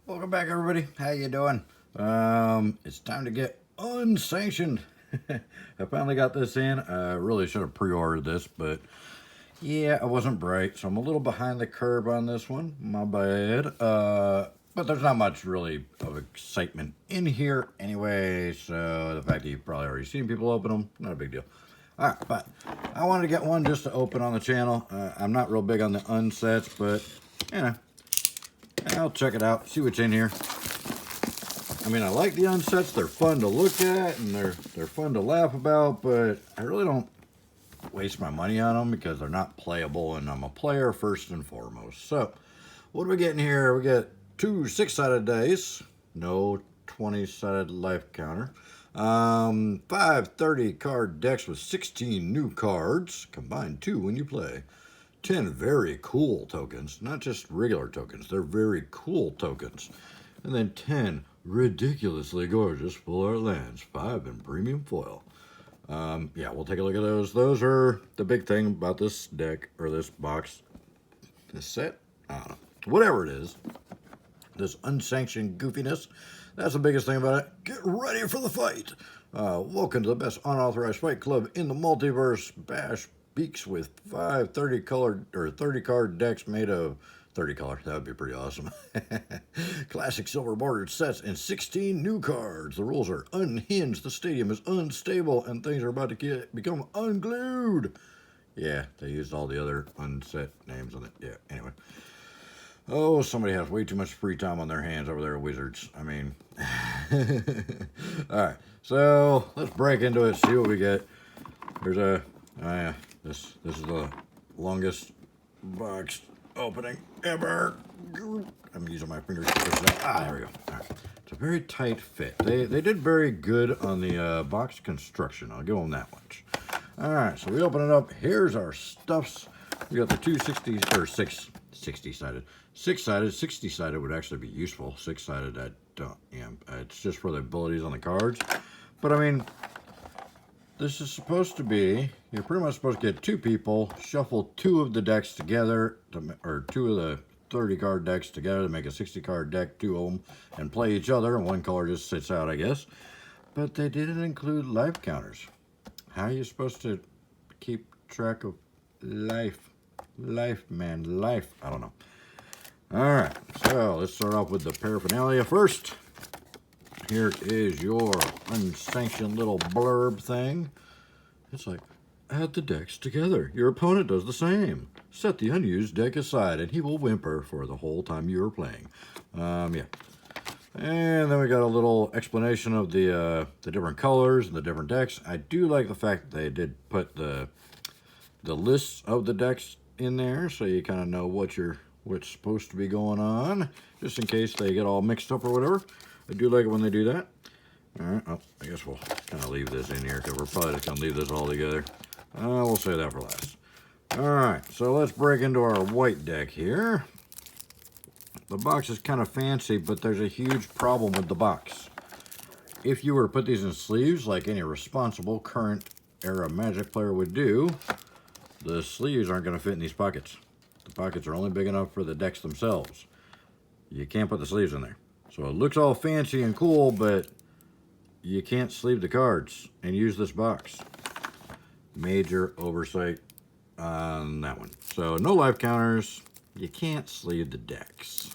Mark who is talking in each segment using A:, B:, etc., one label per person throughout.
A: Welcome back, everybody. How you doing? It's time to get unsanctioned. I finally got this in. I really should have pre-ordered this, but yeah, I wasn't bright, so I'm a little behind the curve on this one. My bad. But there's not much really of excitement in here anyway, so the fact that you've probably already seen people open them, not a big deal. All right, but I wanted to get one just to open on the channel. I'm not real big on the unsets, but you know, I'll check it out, see what's in here. I mean, I like the unsets. They're fun to look at, and they're fun to laugh about, but I really don't waste my money on them because they're not playable, and I'm a player first and foremost. So, what do we get in here? We get 2 6-sided dice, no 20-sided life counter, 5 30-card decks with 16 new cards, combine 2 when you play. 10 very cool tokens, not just regular tokens, they're very cool tokens. And then 10 ridiculously gorgeous full art lands, 5 in premium foil. Yeah, we'll take a look at those. Those are the big thing about this deck, or this box, this set, I don't know. Whatever it is, this unsanctioned goofiness, that's the biggest thing about it. Get ready for the fight. Welcome to the best unauthorized fight club in the multiverse. Bash beaks with 5 30-card decks made of 30 color. That would be pretty awesome. Classic silver bordered sets and 16 new cards. The rules are unhinged. The stadium is unstable and things are about to become unglued. Yeah, they used all the other unset names on it. Yeah, anyway. Oh, somebody has way too much free time on their hands over there, Wizards. I mean, all right. So let's break into it. See what we get. There's a. Oh yeah, this is the longest box opening ever. I'm using my fingers to push it out. Ah, there we go. All right. It's a very tight fit. They did very good on the box construction. I'll give them that much. All right, so we open it up. Here's our stuffs. We got the 260 or 60-sided. 6-sided, 60-sided would actually be useful. 6-sided, I don't. Yeah, it's just for the abilities on the cards. But I mean, this is supposed to be, you're pretty much supposed to get 2 people, shuffle 2 of the decks together, or 2 of the 30-card decks together to make a 60-card deck, 2 of them, and play each other, and 1 color just sits out, I guess. But they didn't include life counters. How are you supposed to keep track of life? Life, man, life. I don't know. All right, so let's start off with the paraphernalia first. Here is your unsanctioned little blurb thing. It's like, add the decks together. Your opponent does the same. Set the unused deck aside, and he will whimper for the whole time you are playing. Yeah. And then we got a little explanation of the different colors and the different decks. I do like the fact that they did put the lists of the decks in there, so you kind of know what's supposed to be going on, just in case they get all mixed up or whatever. I do like it when they do that. All right, oh, I guess we'll kind of leave this in here because we're probably just going to leave this all together. We'll save that for last. All right, so let's break into our white deck here. The box is kind of fancy, but there's a huge problem with the box. If you were to put these in sleeves, like any responsible current era Magic player would do, the sleeves aren't going to fit in these pockets. The pockets are only big enough for the decks themselves. You can't put the sleeves in there. So it looks all fancy and cool, but you can't sleeve the cards and use this box. Major oversight on that one. So no life counters. You can't sleeve the decks.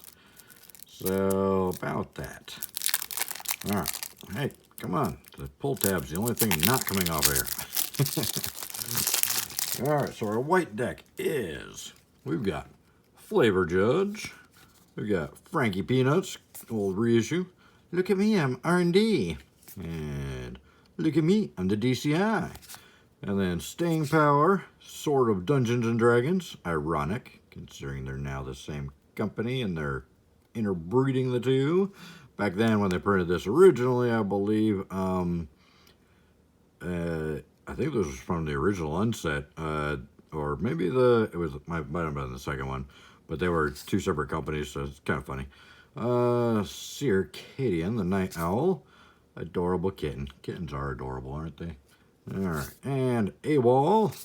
A: So about that. All right. Hey, come on. The pull tab's the only thing not coming off here. All right, so our white deck is, we've got Flavor Judge. We've got Frankie Peanuts, old reissue. Look at me, I'm R&D. And look at me, I'm the DCI. And then Staying Power, Sword of Dungeons and Dragons. Ironic, considering they're now the same company and they're interbreeding the two. Back then when they printed this originally, I believe, I think this was from the original unset, or maybe might have been the second one, but they were 2 separate companies, so it's kind of funny. Circadian, the Night Owl, adorable kitten. Kittens are adorable, aren't they? All right, and AWOL,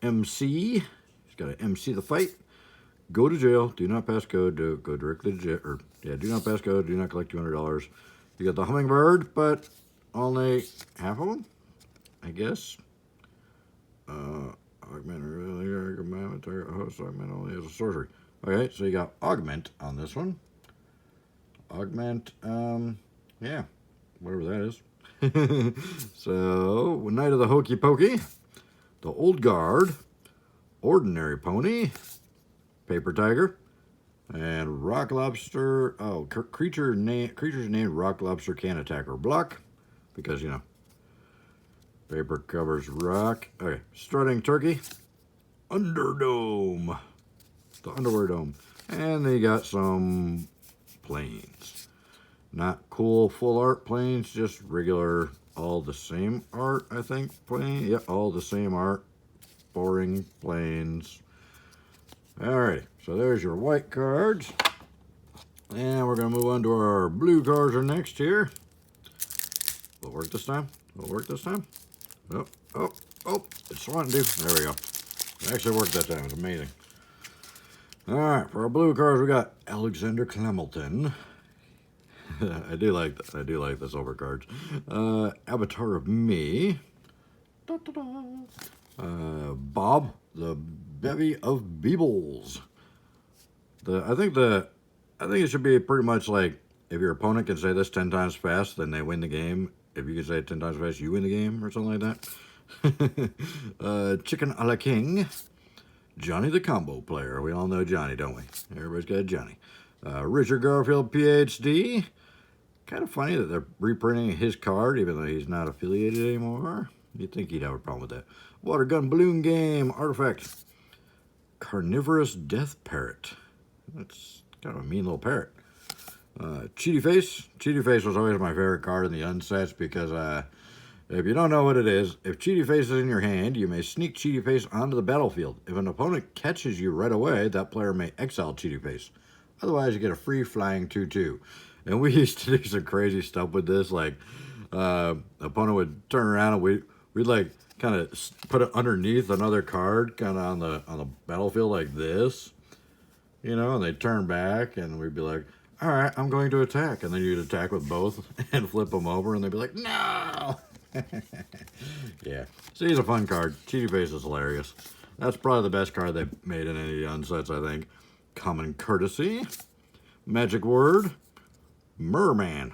A: MC, he's got to MC the fight. go to jail. Do not pass code. Go directly to jail. Or, yeah, do not pass code. Do not collect $200. You got the hummingbird, but only half of them, I guess. Augment earlier, commandment, host augment only as a sorcery. Okay, so you got augment on this one. Augment, yeah, whatever that is. So, Knight of the Hokey Pokey, the Old Guard, Ordinary Pony, Paper Tiger, and Rock Lobster. Oh, creatures named Rock Lobster can attack or block because, you know, paper covers rock. Okay, Strutting Turkey, Underdome, the Underwear Dome, and they got some planes. Not cool full art planes, just regular, all the same art, I think, plane. Yeah, all the same art. Boring planes. Alright, so there's your white cards. And we're going to move on to our blue cards are next here. Will it work this time? Will it work this time? Oh, it's wanting to. There we go. It actually worked that time. It's amazing. Alright, for our blue cards, we got Alexander Clamilton. I do like the silver cards. Avatar of Me. Bob, the Bevy of Beebles. I think it should be pretty much like if your opponent can say this 10 times fast, then they win the game. If you can say it 10 times fast, you win the game, or something like that. Chicken a la King. Johnny the Combo Player. We all know Johnny, don't we? Everybody's got Johnny. Richard Garfield, PhD. Kind of funny that they're reprinting his card, even though he's not affiliated anymore. You'd think he'd have a problem with that. Water Gun Balloon Game. Artifact. Carnivorous Death Parrot. That's kind of a mean little parrot. Cheaty Face. Cheaty Face was always my favorite card in the unsets because if you don't know what it is, if Cheaty Face is in your hand, you may sneak Cheaty Face onto the battlefield. If an opponent catches you right away, that player may exile Cheaty Face. Otherwise, you get a free flying 2/2. And we used to do some crazy stuff with this, like opponent would turn around and we'd like kind of put it underneath another card, kind of on the battlefield like this, you know, and they'd turn back and we'd be like, all right, I'm going to attack. And then you'd attack with both and flip them over and they'd be like, no. Yeah, see, he's a fun card. Cheaty Face is hilarious. That's probably the best card they've made in any of the unsets, I think. Common Courtesy. Magic Word. Merman.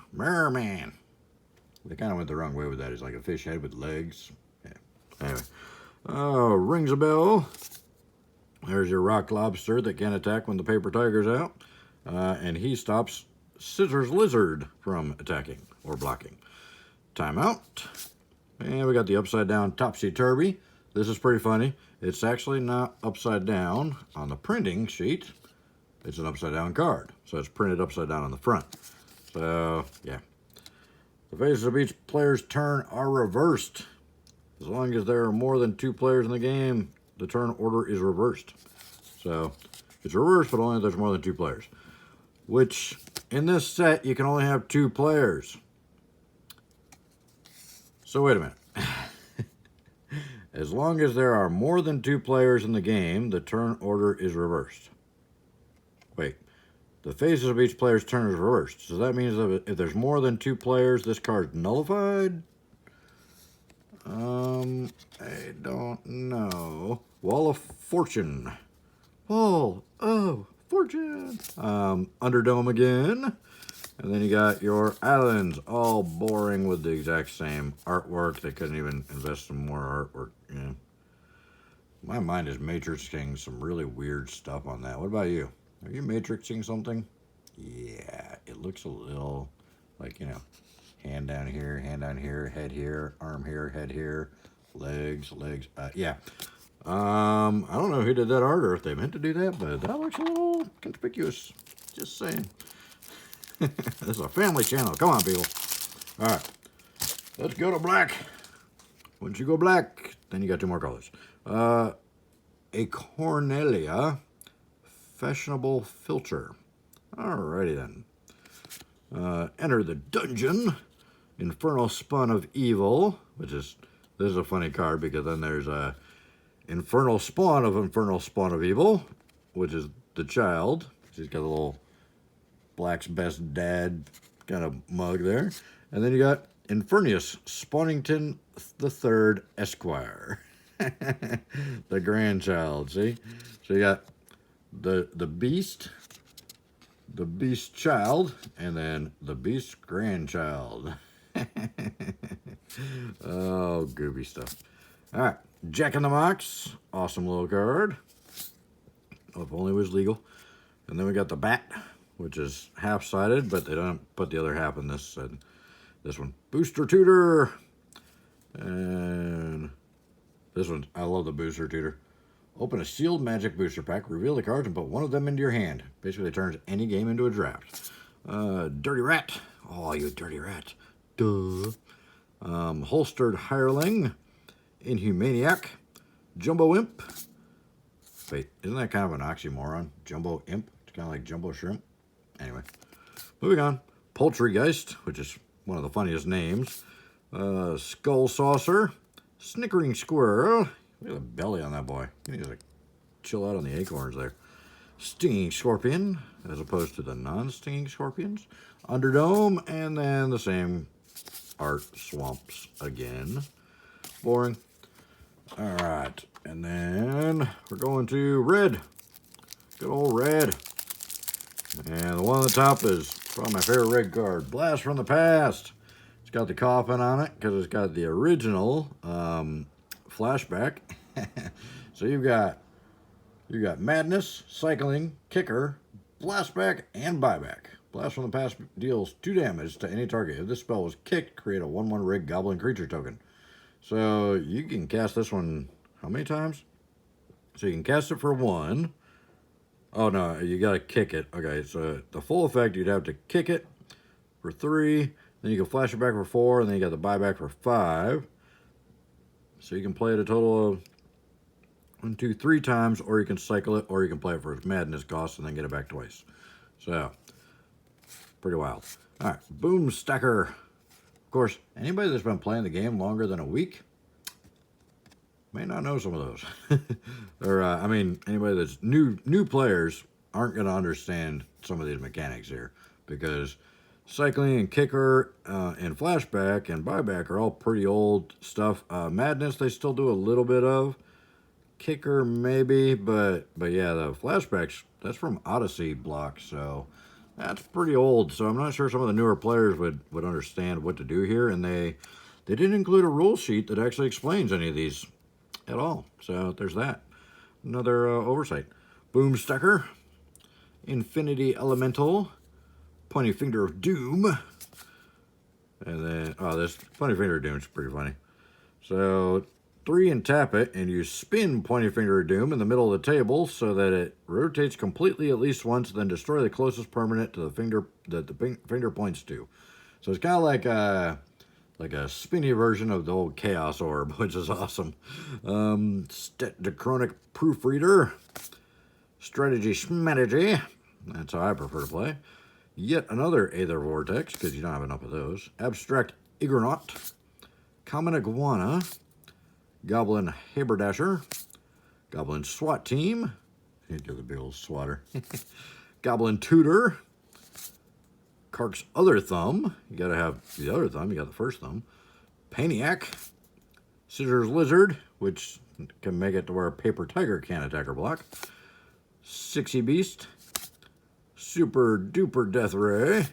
A: They kind of went the wrong way with that. He's like a fish head with legs. Yeah. Anyway. Rings a bell. There's your Rock Lobster that can attack when the Paper Tiger's out. And he stops Scissors Lizard from attacking or blocking. Timeout. And we got the upside down Topsy Turvy. This is pretty funny. It's actually not upside down on the printing sheet. It's an upside down card. So it's printed upside down on the front. So, yeah. The phases of each player's turn are reversed. As long as there are more than 2 players in the game, the turn order is reversed. So, it's reversed, but only if there's more than 2 players. Which, in this set, you can only have 2 players. So, wait a minute. As long as there are more than 2 players in the game, the turn order is reversed. Wait. The phases of each player's turn is reversed. So that means that if there's more than 2 players, this card's nullified? I don't know. Wall of Fortune. Wall of Fortune. Underdome again. And then you got your islands, all boring with the exact same artwork. They couldn't even invest some more artwork. Yeah. My mind is matrixing some really weird stuff on that. What about you? Are you matrixing something? Yeah, it looks a little like, you know, hand down here, head here, arm here, head here, legs. Yeah. I don't know who did that art or if they meant to do that, but that looks a little conspicuous. Just saying. This is a family channel. Come on, people. All right. Let's go to black. Once you go black, then you got 2 more colors. A Cornelia Fashionable Filter. Alrighty then. Enter the dungeon. Infernal Spawn of Evil, which is, this is a funny card because then there's a Infernal Spawn of Evil, which is the Child. She's got a little Black's Best Dad kind of mug there. And then you got Infernius Spawnington III Esquire. The grandchild, see? So you got the Beast, the Beast Child, and then the Beast Grandchild. Oh, goofy stuff. All right, Jack in the Box. Awesome little card. Oh, if only it was legal. And then we got the Bat, which is half-sided, but they don't put the other half in this side. This one. Booster Tutor. And this one, I love the Booster Tutor. Open a sealed Magic booster pack, reveal the cards, and put one of them into your hand. Basically, it turns any game into a draft. Dirty Rat. Oh, you dirty rat. Duh. Holstered Hireling. Inhumaniac. Jumbo Imp. Wait, isn't that kind of an oxymoron? Jumbo Imp? It's kind of like Jumbo Shrimp. Anyway, moving on. Poultrygeist, which is one of the funniest names. Skull Saucer. Snickering Squirrel. Look at the belly on that boy. He needs to like chill out on the acorns there. Stinging Scorpion, as opposed to the non-stinging scorpions. Underdome, and then the same art swamps again. Boring. All right, and then we're going to red. Good old red. And the one on the top is probably my favorite red card. Blast from the Past. It's got the coffin on it because it's got the original flashback. So you've got Madness, Cycling, Kicker, Blastback, and Buyback. Blast from the Past deals 2 damage to any target. If this spell was kicked, create a 1/1 red goblin creature token. So you can cast this one how many times? So you can cast it for 1. Oh no, you gotta kick it. Okay, so the full effect, you'd have to kick it for 3, then you can flash it back for 4, and then you got the buyback for 5. So you can play it a total of 1, 2, 3 times, or you can cycle it, or you can play it for its madness cost and then get it back twice. So, pretty wild. All right, Boom Stacker. Of course, anybody that's been playing the game longer than a week may not know some of those. Or, I mean, anybody that's new players aren't going to understand some of these mechanics here, because cycling and kicker and flashback and buyback are all pretty old stuff. Madness, they still do a little bit of. Kicker, maybe, but yeah, the flashbacks, that's from Odyssey block, so that's pretty old. So I'm not sure some of the newer players would understand what to do here, and they didn't include a rule sheet that actually explains any of these at all. So there's that. Another oversight. Boomstacker, Infinity Elemental, Pointy Finger of Doom, and then, oh, this Pointy Finger of Doom is pretty funny. So 3 and tap it, and you spin Pointy Finger of Doom in the middle of the table so that it rotates completely at least once, then destroy the closest permanent to the finger that the finger points to. So it's kind of like a spinny version of the old Chaos Orb, which is awesome. Dechronic Proofreader, Strategy Schmategy, that's how I prefer to play. Yet another Aether Vortex, because you don't have enough of those. Abstract Igornaut, Common Iguana, Goblin Haberdasher, Goblin SWAT Team, he'd do the big old swatter, Goblin Tutor, Kark's Other Thumb, you gotta have the other thumb, you got the first thumb, Paniac, Scissors Lizard, which can make it to where a Paper Tiger can't attack or block, Sixie Beast, Super Duper Death Ray,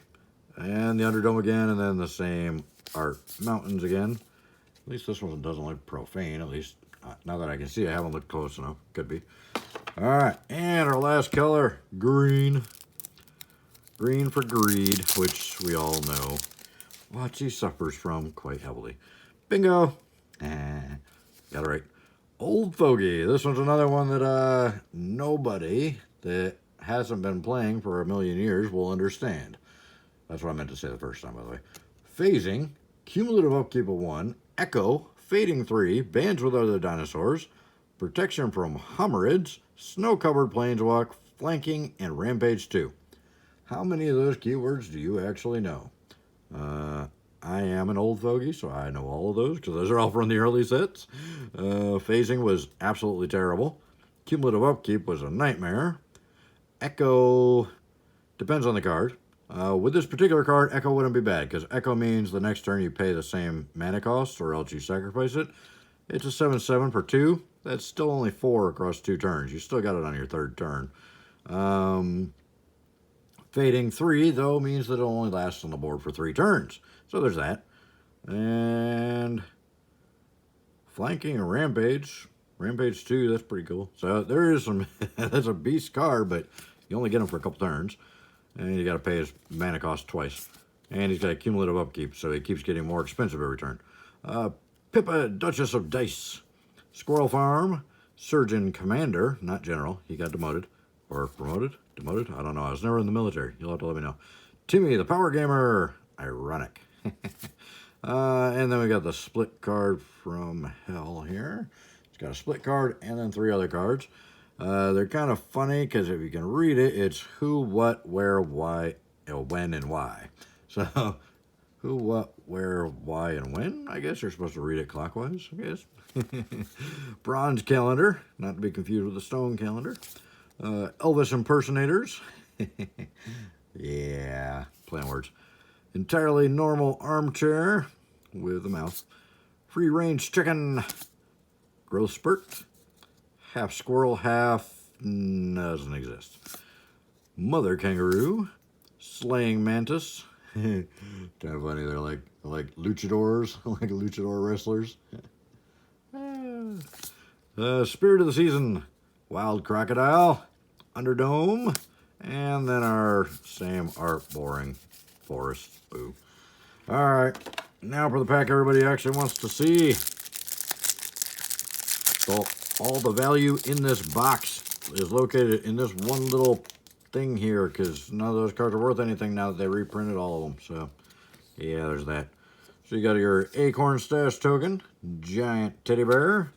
A: and the Underdome again, and then the same art. Mountains again. At least this one doesn't look profane, at least now that I can see. I haven't looked close enough. Could be. All right, and our last color, green. Green for greed, which we all know wotc suffers from quite heavily. Bingo. Got it right. Old Fogey. This one's another one that nobody that hasn't been playing for a million years will understand. That's what I meant to say the first time, by the way. Phasing, cumulative upkeep of 1, Echo, Fading 3, Bands with Other Dinosaurs, Protection from Homerids, Snow-Covered Planeswalk, Flanking, and Rampage 2. How many of those keywords do you actually know? I am an old fogey, so I know all of those, because those are all from the early sets. Phasing was absolutely terrible. Cumulative upkeep was a nightmare. Echo depends on the card. With this particular card, Echo wouldn't be bad, because Echo means the next turn you pay the same mana cost, or else you sacrifice it. It's a 7/7 per 2. That's still only 4 across 2 turns. You still got it on your 3rd turn. Fading 3, though, means that it'll only last on the board for 3 turns. So there's that. And flanking and Rampage. Rampage 2, that's pretty cool. So there is some, that's a beast card, but you only get him for a couple turns. And you got to pay his mana cost twice. And he's got a cumulative upkeep, so he keeps getting more expensive every turn. Pippa, Duchess of Dice. Squirrel Farm. Surgeon Commander, not General. He got demoted. Or promoted? Demoted? I don't know. I was never in the military. You'll have to let me know. Timmy, the Power Gamer. Ironic. And then we got the split card from hell here. It's got a split card and then 3 other cards. They're kind of funny because if you can read it, it's who, what, where, why, when, and why. So, who, what, where, why, and when? I guess you're supposed to read it clockwise, I guess. Bronze Calendar, not to be confused with the Stone Calendar. Elvis Impersonators. Yeah, playing words. Entirely Normal Armchair with a mouth. Free Range Chicken. Growth Spurt. Half Squirrel, half doesn't exist. Mother Kangaroo. Slaying Mantis. Kind of funny, they're like luchadors, like luchador wrestlers. Spirit of the Season. Wild Crocodile. Underdome. And then our same art boring forest. Boo. Alright, now for the pack everybody actually wants to see. So all the value in this box is located in this one little thing here, because none of those cards are worth anything now that they reprinted all of them. So yeah, there's that. So you got your Acorn Stash token, Giant Teddy Bear,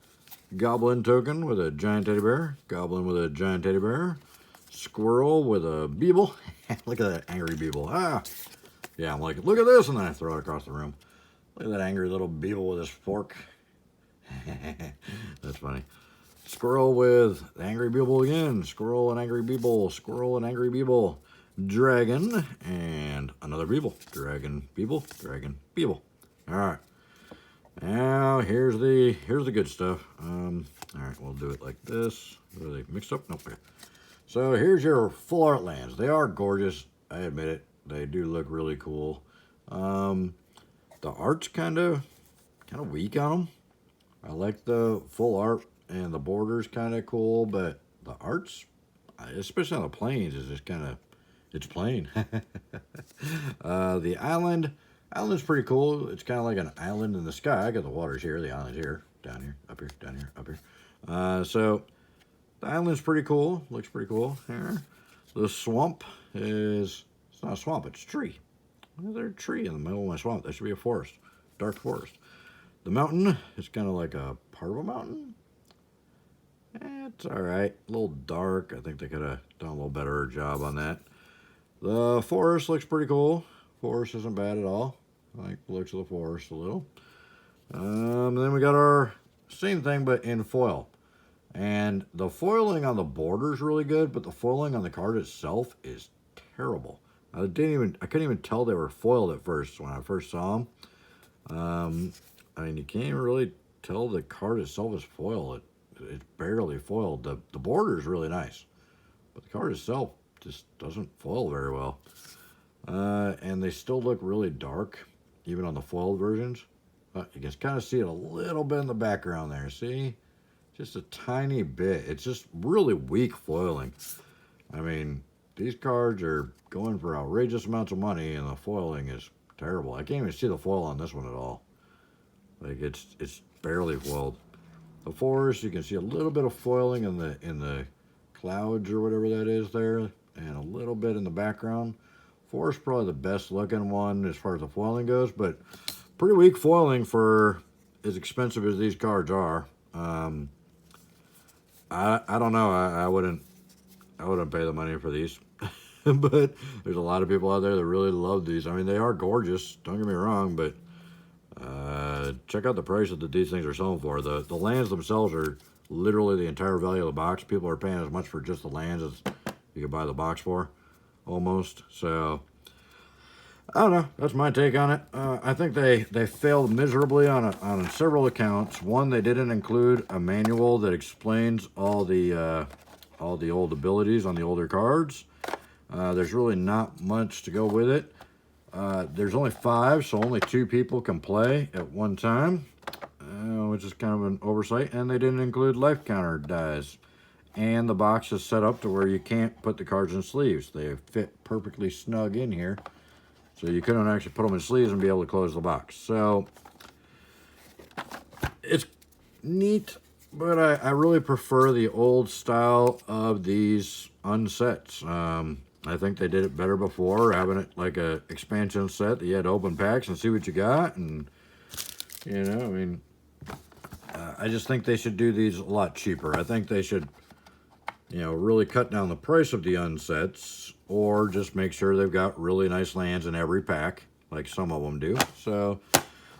A: Goblin token with a giant teddy bear, Goblin with a giant teddy bear, Squirrel with a Beeble. Look at that angry Beeble. Ah, yeah, I'm like, look at this, and then I throw it across the room. Look at that angry little Beeble with his fork. That's funny. Squirrel with the angry Beeble again. Squirrel and angry Beeble. Squirrel and angry Beeble. Dragon and another Beeble. Dragon, Beeble, Dragon, Beeble. All right. Now here's the good stuff. All right, we'll do it like this. Are they mixed up? Nope. Okay. So here's your full art lands. They are gorgeous. I admit it. They do look really cool. The art's kind of weak on them. I like the full art, and the border's kind of cool, but the art's, especially on the plains, is just kind of, it's plain. The island's pretty cool. It's kind of like an island in the sky. I got the waters here, the island's here, down here, up here, down here, up here. So the island's pretty cool. Looks pretty cool here. The swamp is, it's not a swamp, it's a tree. Why is there a tree in the middle of my swamp? That should be a forest, dark forest. The mountain is kind of like a part of a mountain. It's all right. A little dark. I think they could have done a little better job on that. The forest looks pretty cool. Forest isn't bad at all. I like the looks of the forest a little. Then we got our same thing, but in foil. And the foiling on the border is really good, but the foiling on the card itself is terrible. I couldn't even tell they were foiled at first when I first saw them. I mean, you can't even really tell the card itself is foiled. It's barely foiled. The border is really nice, but the card itself just doesn't foil very well. And they still look really dark, even on the foiled versions. But you can kind of see it a little bit in the background there. See? Just a tiny bit. It's just really weak foiling. I mean, these cards are going for outrageous amounts of money, and the foiling is terrible. I can't even see the foil on this one at all. Like, it's barely foiled. The forest, you can see a little bit of foiling in the clouds or whatever that is there, and a little bit in the background. Forest probably the best looking one as far as the foiling goes, but pretty weak foiling for as expensive as these cards are. I don't know. I wouldn't pay the money for these. But there's a lot of people out there that really love these. I mean, they are gorgeous, don't get me wrong, but check out the price that these things are selling for. The lands themselves are literally the entire value of the box. People are paying as much for just the lands you could buy the box for, almost. So I don't know. That's my take on it. I think they failed miserably on several accounts. One, they didn't include a manual that explains all the old abilities on the older cards. There's really not much to go with it. There's only 5, so only 2 people can play at one time, which is kind of an oversight. And they didn't include life counter dies. And the box is set up to where you can't put the cards in sleeves. They fit perfectly snug in here, so you couldn't actually put them in sleeves and be able to close the box. So it's neat, but I really prefer the old style of these unsets. I think they did it better before, having it like a expansion set that you had to open packs and see what you got. And, you know, I mean, I just think they should do these a lot cheaper. I think they should, you know, really cut down the price of the unsets, or just make sure they've got really nice lands in every pack, like some of them do. So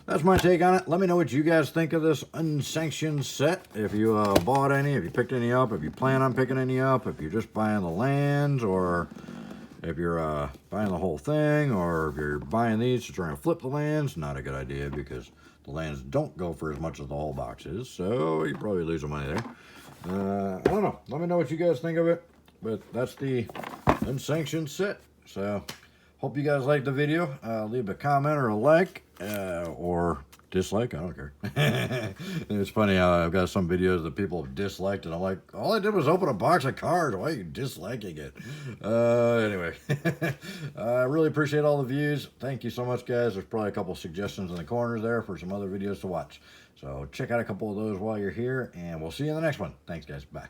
A: that's my take on it. Let me know what you guys think of this unsanctioned set. If you bought any, if you picked any up, if you plan on picking any up, if you're just buying the lands, or if you're buying the whole thing, or if you're buying these to try and flip the lands. Not a good idea, because the lands don't go for as much as the whole box is, so you probably lose some money there. I don't know. Let me know what you guys think of it. But that's the unsanctioned set. So hope you guys liked the video. Leave a comment or a like, or dislike. I don't care. It's funny how I've got some videos that people have disliked, and I'm like, all I did was open a box of cards. Why are you disliking it? Anyway, I really appreciate all the views. Thank you so much, guys. There's probably a couple suggestions in the corners there for some other videos to watch. So check out a couple of those while you're here, and we'll see you in the next one. Thanks, guys. Bye.